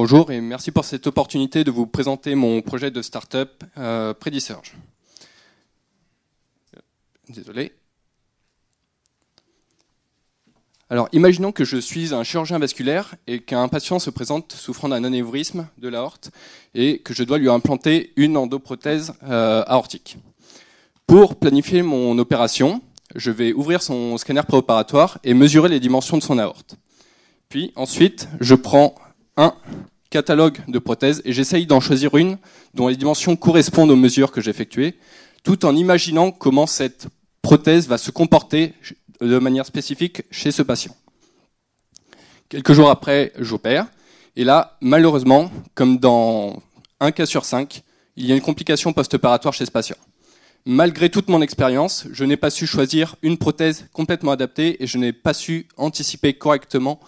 Bonjour et merci pour cette opportunité de vous présenter mon projet de start-up PrediSurge. Désolé. Alors, imaginons que je suis un chirurgien vasculaire et qu'un patient se présente souffrant d'un anévrisme de l'aorte et que je dois lui implanter une endoprothèse aortique. Pour planifier mon opération, je vais ouvrir son scanner préopératoire et mesurer les dimensions de son aorte. Puis ensuite, je prends un catalogue de prothèses et j'essaye d'en choisir une dont les dimensions correspondent aux mesures que j'ai effectuées, tout en imaginant comment cette prothèse va se comporter de manière spécifique chez ce patient. Quelques jours après, j'opère, et là, malheureusement, comme dans un cas sur 5, il y a une complication post-opératoire chez ce patient. Malgré toute mon expérience, je n'ai pas su choisir une prothèse complètement adaptée et je n'ai pas su anticiper correctement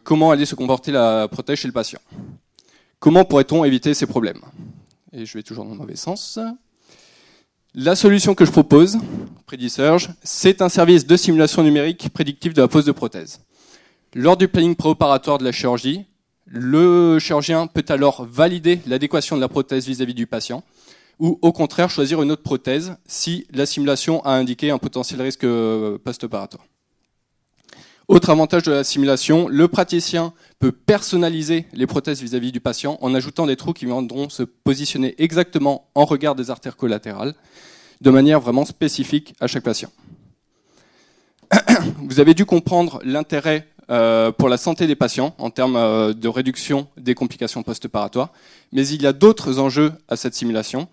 comment allait se comporter la prothèse chez le patient. Comment pourrait-on éviter ces problèmes? Et je vais toujours dans le mauvais sens. La solution que je propose, PrediSurge, c'est un service de simulation numérique prédictive de la pose de prothèse. Lors du planning préopératoire de la chirurgie, le chirurgien peut alors valider l'adéquation de la prothèse vis-à-vis du patient, ou au contraire choisir une autre prothèse si la simulation a indiqué un potentiel risque post-opératoire. Autre avantage de la simulation, le praticien peut personnaliser les prothèses vis-à-vis du patient en ajoutant des trous qui viendront se positionner exactement en regard des artères collatérales, de manière vraiment spécifique à chaque patient. Vous avez dû comprendre l'intérêt pour la santé des patients en termes de réduction des complications post-opératoires, mais il y a d'autres enjeux à cette simulation.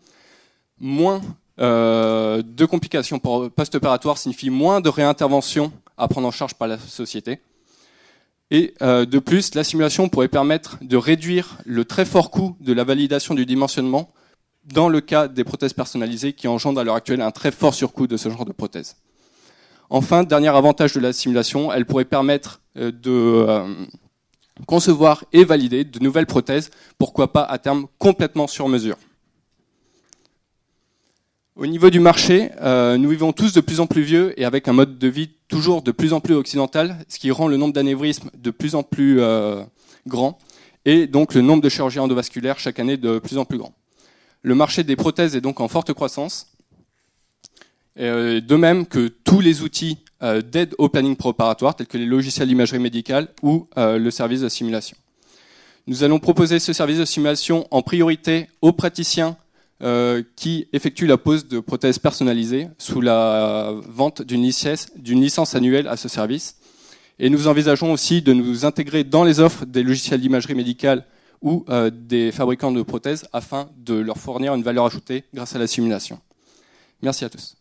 Moins de complications post-opératoires signifie moins de réintervention à prendre en charge par la société. Et de plus, la simulation pourrait permettre de réduire le très fort coût de la validation du dimensionnement dans le cas des prothèses personnalisées qui engendrent à l'heure actuelle un très fort surcoût de ce genre de prothèses. Enfin, dernier avantage de la simulation, elle pourrait permettre de concevoir et valider de nouvelles prothèses, pourquoi pas à terme complètement sur mesure. Au niveau du marché, nous vivons tous de plus en plus vieux et avec un mode de vie toujours de plus en plus occidental, ce qui rend le nombre d'anévrismes de plus en plus grand et donc le nombre de chirurgiens endovasculaires chaque année de plus en plus grand. Le marché des prothèses est donc en forte croissance, de même que tous les outils d'aide au planning préopératoire tels que les logiciels d'imagerie médicale ou le service de simulation. Nous allons proposer ce service de simulation en priorité aux praticiens qui effectue la pose de prothèses personnalisées sous la vente d'une licence annuelle à ce service. Et nous envisageons aussi de nous intégrer dans les offres des logiciels d'imagerie médicale ou des fabricants de prothèses afin de leur fournir une valeur ajoutée grâce à la simulation. Merci à tous.